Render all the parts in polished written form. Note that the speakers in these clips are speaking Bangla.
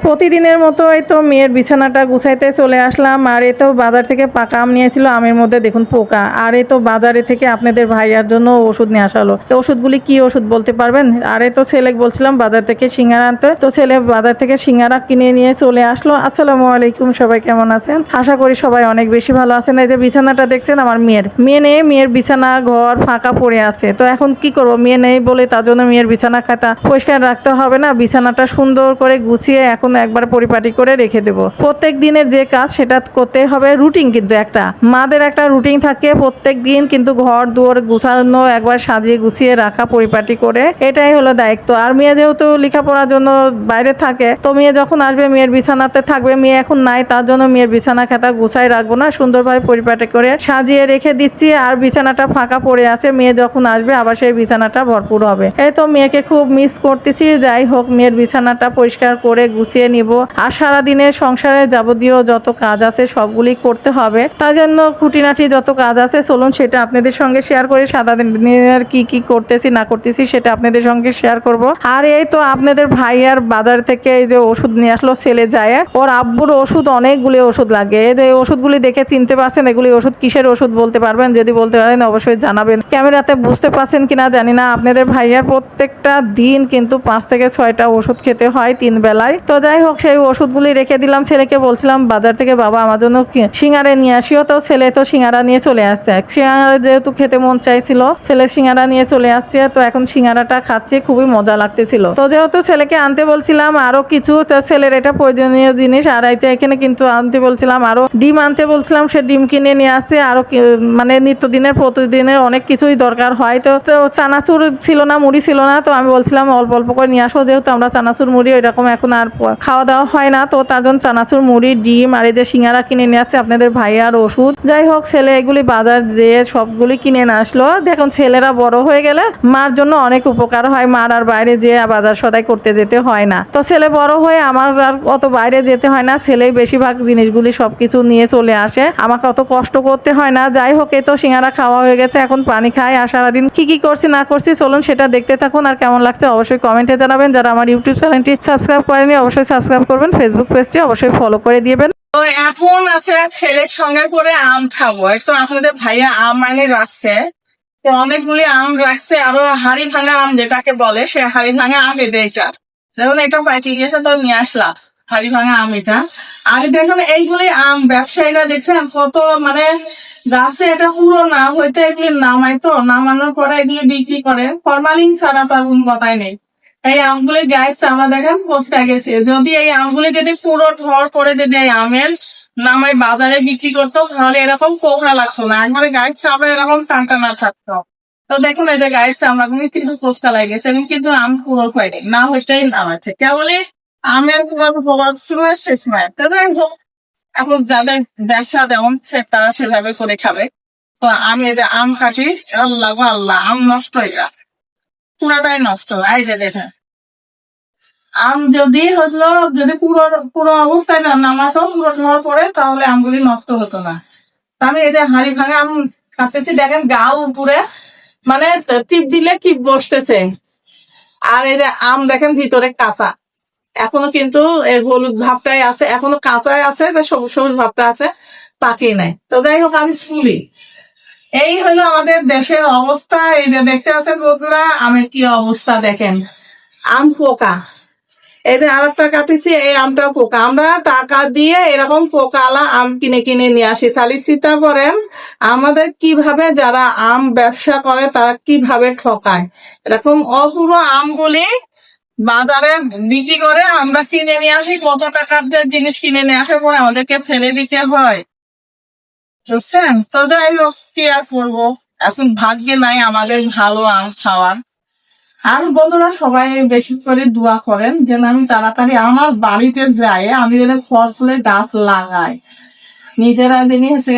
প্রতিদিনের মতো এই তো মেয়ের বিছানাটা গুছাইতে চলে আসলাম। আর এই তো বাজার থেকে পাকা আম নিয়েছিল, আমের মধ্যে দেখুন পোকা। আর এই তো বাজারে থেকে আপনাদের ভাইয়ার জন্য ওষুধ নিয়ে আসা হলো। এই ওষুধগুলি কি ওষুধ বলতে পারবেন? আর এই তো ছেলে বলছিলাম বাজার থেকে সিঙ্গারা আনতে, তো ছেলে বাজার থেকে সিঙ্গারা কিনে নিয়ে চলে আসলো। আসসালামু আলাইকুম, সবাই কেমন আছেন? আশা করি সবাই অনেক বেশি ভালো আছেন। এই যে বিছানাটা দেখছেন আমার মেয়ে নেই, মেয়ের বিছানা ঘর ফাঁকা পড়ে আছে। তো এখন কি করবো, মেয়ে নেই বলে তার জন্য মেয়ের বিছানা খাতা পরিষ্কার রাখতে হবে না? বিছানাটা সুন্দর করে গুছিয়ে এখন একবার পরিপাটি করে রেখে দেব। প্রত্যেক দিনের যে কাজ সেটা করতে হবে, রুটিন কিন্তু একটা মাদের একটা রুটিন থাকে প্রত্যেক দিন, কিন্তু ঘর দুয়ার গুছানো, একবার সাজিয়ে গুছিয়ে রাখা, পরিপাটি করে, এটাই হলো দায়িত্ব। আর মেয়ে যেহেতু লেখাপড়ার জন্য বাইরে থাকে, তো মেয়ে যখন আসবে মেয়ের বিছানাতে থাকবে। মেয়ে এখন নাই, তার জন্য মেয়ের বিছানা খাতা গুছাই রাখবো না, সুন্দরভাবে পরিপাটি করে সাজিয়ে রেখে দিচ্ছি। আর বিছানাটা ফাঁকা পড়ে আছে, মেয়ে যখন আসবে আবার সেই বিছানাটা ভরপুর হবে। এই তো মেয়েকে খুব মিস করতেছি। যাই হোক, মেয়ের বিছানাটা পরিষ্কার করে গুছিয়ে নিব। আর সারাদিনের সংসারের যাবতীয় যত কাজ আছে সবগুলি করতে হবে, তার জন্য খুঁটিনাটি যত কাজ আছে চলুন সেটা আপনাদের সঙ্গে শেয়ার করি। সারাদিনের কি কি করতেছি না করতেছি সেটা আপনাদের সঙ্গে শেয়ার করব। আর এই তো আপনাদের ভাইয়ার বাজার থেকে এই যে ওষুধ নিয়ে আসলো ছেলে যায়, ওর আব্বুর ওষুধ, অনেকগুলি ওষুধ লাগে। এই যে ওষুধগুলি দেখে চিনতে পারছেন এগুলি ওষুধ কিসের ওষুধ বলতে পারবেন? যদি বলতে পারেন অবশ্যই জানাবেন। ক্যামেরাতে বুঝতে পারছেন কিনা জানি না। আপনাদের ভাইয়ার প্রত্যেকটা দিন কিন্তু 5 থেকে 6টা ওষুধ খেতে হয় 3 বেলায়। তো যাই হোক, সেই ওষুধগুলি রেখে দিলাম। ছেলেকে বলছিলাম বাজার থেকে বাবা আমার জন্য সিঙ্গারা নিয়ে আসিও, তো ছেলে তো সিঙ্গারা নিয়ে চলে আসছে। সিঙ্গারা যেহেতু খেতে মন চাইছিল, ছেলে সিঙ্গারা নিয়ে চলে আসছে। তো এখন সিঙ্গারাটা খাচ্ছে, খুবই মজা লাগতেছিল। তো যেহেতু ছেলেকে আনতে বলছিলাম আরো কিছু, তো ছেলের এটা প্রয়োজনীয় জিনিস। আর এখানে কিন্তু আনতে বলছিলাম আরো ডিম আনতে বলছিলাম, সে ডিম কিনে নিয়ে আসছে। আরো মানে নিত্যদিনের প্রতিদিনের অনেক কিছুই দরকার হয়। তো চানাচুর ছিল না, মুড়ি ছিল না, তো আমি বলছিলাম অল্প অল্প করে নিয়ে আসো, যেহেতু আমরা চানাচুর মুড়ি এরকম এখন আর খাওয়া দাওয়া হয় না। তো তার জন্য চানাচুর মুড়ি, ডিম আর এই যে সিঙ্গারা কিনে নিয়ে আসছে আপনাদের ভাইয়ার ওষুধ। যাই হোক, ছেলে এগুলি বাজার যেয়ে সবগুলি কিনে নিয়ে আসলো। দেখুন ছেলেরা বড় হয়ে গেলে মার জন্য অনেক উপকার হয়, মার আর বাইরে যেয়ে বাজার সদাই করতে যেতে হয় না। তো ছেলে বড় হয়ে আমার আর অত বাইরে যেতে হয় না, ছেলেই বেশিরভাগ জিনিসগুলি সবকিছু নিয়ে চলে আসে, আমাকে অত কষ্ট করতে হয় না। যাই হোক, এই তো সিঙ্গারা খাওয়া হয়ে গেছে, এখন পানি খাই। আর সারাদিন কি কি করছি না করছি চলুন সেটা দেখতে থাকুন। আর কেমন লাগছে অবশ্যই কমেন্টে জানাবেন। যারা আমার ইউটিউব চ্যানেলটি সাবস্ক্রাইব করেনি অবশ্যই সাবস্ক্রাইব করবেন, ফেসবুক পেজটি অবশ্যই ফলো করে দিবেন। তো এখন আছে ছেলের সঙ্গে করে আম খাবো। একটু আপনাদের ভাইয়া আম আনে রাখছে, তো অনেকগুলি আম রাখছে, আরো হাড়ি ভাঙা আম যেটাকে বলে, সে হাড়ি ভাঙা আম এটা যেমন এটা পাইতে গিয়েছে, তো নিয়ে আসলাম হাড়ি ভাঙা আম এটা। আর দেখুন এইগুলি আম ব্যবসায়ীরা দেখছেন কত মানে গাছে এটা পুরো না হইতে এগুলি নামায়, তো নামানোর পরে এগুলি বিক্রি করে ফরমালিন ছাড়া, তার কোন কথাই নেই। এই আমগুলি গায়ের চামড়া দেখেন পচকা গেছে। যদি এই আমগুলি যদি পুরো ঢর করে যদি এই আমের নামাই বাজারে বিক্রি করতো, তাহলে এরকম পোকা লাগতো না, একবারে গায়ের চামড়া এরকম টানটা না থাকতো। তো দেখুন এই যে গায়ের চামড়া গুলি কিন্তু পচকা লাগেছে, কিন্তু আম পুরো হয়নি, না হইতেই নামাচ্ছে কেবলই আমের পুরো প্রভাব শুরু হয় শেষ নয়। তো যাই হোক, এখন যাদের ব্যবসা যেমন তারা সেভাবে করে খাবে। তো আমি এই যে আম কাটি, আল্লাহ গো আল্লাহ, আম নষ্ট হয়ে যায়, পুরাটাই নষ্ট। এই যে দেখেন আম যদি হলো, যদি পুরো পুরো অবস্থায় না নামাতো, পুরো ঢোয়ার পরে, তাহলে আমগুলি নষ্ট হতো না। আমি এই যে হাড়ি ভাঙা আম কাটতেছি, দেখেন গাও উপরে মানে টিপ দিলে টিপ বসতেছে। আর এই যে আম দেখেন ভিতরে কাঁচা, এখনো কিন্তু এই হলুদ ভাবটাই আছে, এখনো কাঁচাই আছে, সবুজ সবুজ ভাবটা আছে, পাকি নাই। তো যাই হোক, আমি শুলি এই হলো আমাদের দেশের অবস্থা। এই যে দেখতে পাচ্ছেন বন্ধুরা আমের কি অবস্থা দেখেন, আম পোকা। এই যে আরেকটা কাটিছি, এই আমটা পোকা। আমরা টাকা দিয়ে এরকম পোকালা আম কিনে কিনে নিয়ে আসি। তাহলে চিন্তা করেন আমাদের কিভাবে যারা আম ব্যবসা করে তারা কিভাবে ঠকায়। এরকম অপুরো আমগুলি বাজারে বিক্রি করে আমরা কিনে নিয়ে আসি, কত টাকার যে জিনিস কিনে নিয়ে আসার পরে আমাদেরকে ফেলে দিতে হয়, বুঝছেন? তো যাই হোক, কি আর করবো, এখন ভাগ্যে নাই আমাদের ভালো আম খাওয়ার। আর বন্ধুরা সবাই বেশি করে দোয়া করেন যেন আমি তাড়াতাড়ি আমার বাড়িতে যাই, আমি যেন ফল ফুলের গাছ লাগাই, নিজেরা যিনি হচ্ছে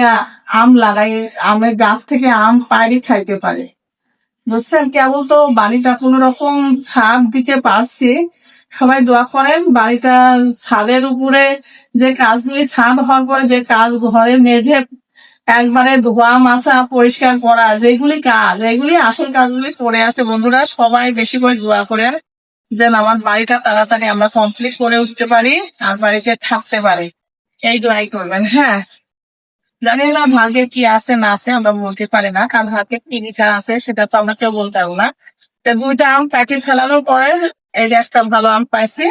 আম লাগাই, আমের গাছ থেকে আম পাড়ি খাইতে পারে, বুঝছেন? কেবল তো বাড়িটা কোন রকম ছাদ দিতে পারছি। সবাই দোয়া করেন বাড়িটা ছাদের উপরে যে কাজগুলি, ছাদ হওয়ার পরে যে কাজ, ঘরের মেঝে একবারে ধোয়া মাছা পরিষ্কার করা, যেগুলি কাজ, এগুলি আসল কাজগুলি পড়ে আছে। বন্ধুরা সবাই বেশি করে দোয়া করেন যেন আমার বাড়িটা তাড়াতাড়ি আমরা কমপ্লিট করে উঠতে পারি আর বাড়িতে থাকতে পারি। এই দোয়াই করবেন। হ্যাঁ, জানি না ভাগ্যে কি আছে না আছে আমরা বলতে পারি না, কারণ ভাগ্যে কি বিচার আছে সেটা তো আমরা কেউ বলতে পারবো না। তো 2টা আম কাটি ফেলানোর পরে এই যে একটা ভালো আম পাইছি।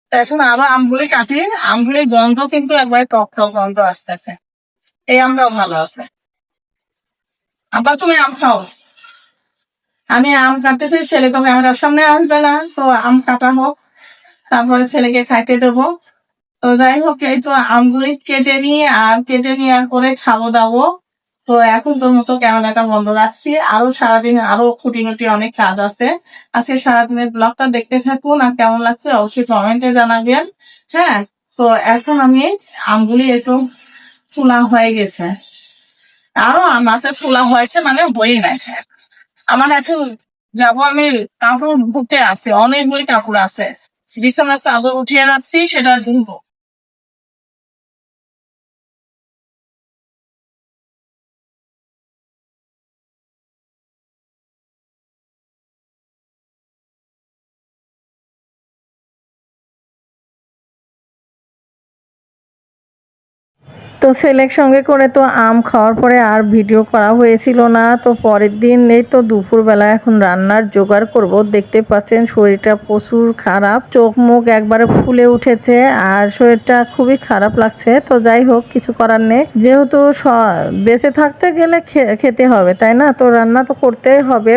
তো এখন আরো আমগুলি কাটি, আমগুলির গন্ধ কিন্তু একবারে টক টক গন্ধ আসতেছে। এই আমটাও ভালো আছে। আবার তুমি আম খাও। আমি আম কাটতেছি, ছেলে তো ক্যামেরার সামনে আসবে না, তো আম কাটা হোক, তারপরে ছেলেকে খাইতে দেবো। তো যাই হোক, এই তো আমগুলি কেটে নিয়ে আর কেটে নিয়ে আর করে খাবো দাবো। তো এখন তোর মতো ক্যামেরাটা বন্ধ রাখছি, আরো সারাদিন আরো খুঁটিনুটি অনেক কাজ আছে। আজকে সারাদিনের ব্লগটা দেখতে থাকুন, আর কেমন লাগছে অবশ্যই কমেন্টে জানাবেন। হ্যাঁ, তো এখন আমি আমগুলি একটু চুলা হয়ে গেছে, আরো আম আছে চুলা হয়েছে মানে বই নাই। আমার এখন যাবো আমি, কাপড় ধুতে আছে, অনেকগুলি কাপড় আছে, বিছানার চাদর উঠিয়ে রাখছি, সেটা ধুবো। তো ছেলের সঙ্গে করে তো আম খাওয়ার পরে আর ভিডিও করা হয়েছিল না। তো পরের দিন এই তো দুপুরবেলা এখন রান্নার জোগাড় করব। দেখতে পাচ্ছেন শরীরটা প্রচুর খারাপ, চোখ মুখ একবারে ফুলে উঠেছে আর শরীরটা খুবই খারাপ লাগছে। তো যাই হোক, কিছু করার নেই, যেহেতু বেঁচে থাকতে গেলে খেতে হবে, তাই না? তো রান্না তো করতেই হবে।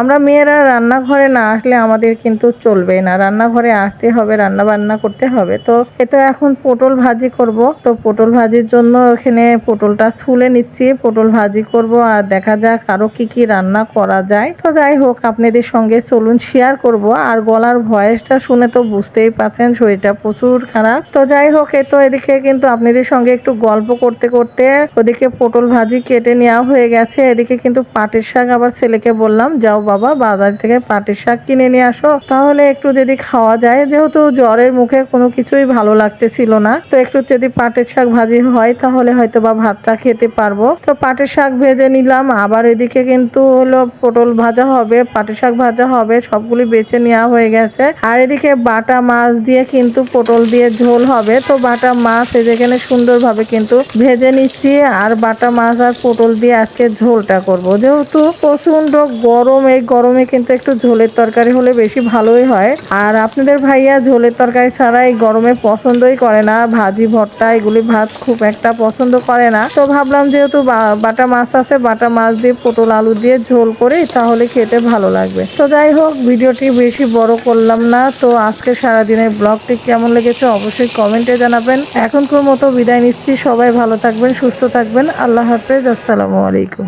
আমরা মেয়েরা রান্নাঘরে না আসলে আমাদের কিন্তু চলবে না, রান্নাঘরে আসতে হবে, রান্না বান্না করতে হবে। তো এতো এখন পটল ভাজি করব। তো পটল ভাজির জন্য এখানে পটলটা ছুলে নিচ্ছি, পটল ভাজি করব আর দেখা যাক আরো কি কি রান্না করা যায়। তো যাই হোক, আপনাদের সঙ্গে চলুন শেয়ার করব। আর গলার ভয়েসটা শুনে তো বুঝতেই পাচ্ছেন শরীরটা প্রচুর খারাপ। তো যাই হোক, এই তো এদিকে কিন্তু আপনাদের সঙ্গে একটু গল্প করতে করতে ওদিকে পটল ভাজি কেটে নেওয়া হয়ে গেছে। এদিকে কিন্তু পাটের শাক, আবার ছেলেকে বললাম যাও বাবা বাজার থেকে পাটের শাক কিনে নিয়ে আসো, তাহলে একটু যদি খাওয়া যায়, যেহেতু জ্বরের মুখে কোনো কিছুই ভালো লাগতেছিল না। তো একটু যদি পাটের শাক ভাজি হয় তাহলে হয়তো বা ভাতটা খেতে পারবো। তো পাটের শাক ভেজে নিলাম, আবার এদিকে কিন্তু হলো পটল ভাজা হবে, পাটের শাক ভাজা হবে, সবগুলি বেছে নেওয়া হয়ে গেছে। আর এদিকে বাটা মাছ দিয়ে কিন্তু পটল দিয়ে ঝোল হবে। তো বাটা মাছ যেখানে সুন্দরভাবে কিন্তু ভেজে নিচ্ছি, আর বাটা মাছ আর পটল দিয়ে আজকে ঝোলটা করব। যেহেতু প্রচন্ড গরম, এই গরমে কিন্তু একটু ঝোলের তরকারি হলে বেশি ভালোই হয়। আর আপনাদের ভাইয়া ঝোলের তরকারি ছাড়া এই গরমে পছন্দই করে না, ভাজি ভর্তা এগুলি ভাত খুব একটা পছন্দ করে না। তো ভাবলাম যেহেতু বাটা মাছ আছে, বাটা মাছ দিয়ে পটল আলু দিয়ে ঝোল করি, তাহলে খেতে ভালো লাগবে। তো যাই হোক, ভিডিওটি বেশি বড় করলাম না। তো আজকে সারাদিনের ব্লগটি কেমন লেগেছে অবশ্যই কমেন্টে জানাবেন। এখনকার মতো বিদায় নিচ্ছি, সবাই ভালো থাকবেন, সুস্থ থাকবেন, আল্লাহ হাফেজ, আসসালামু আলাইকুম।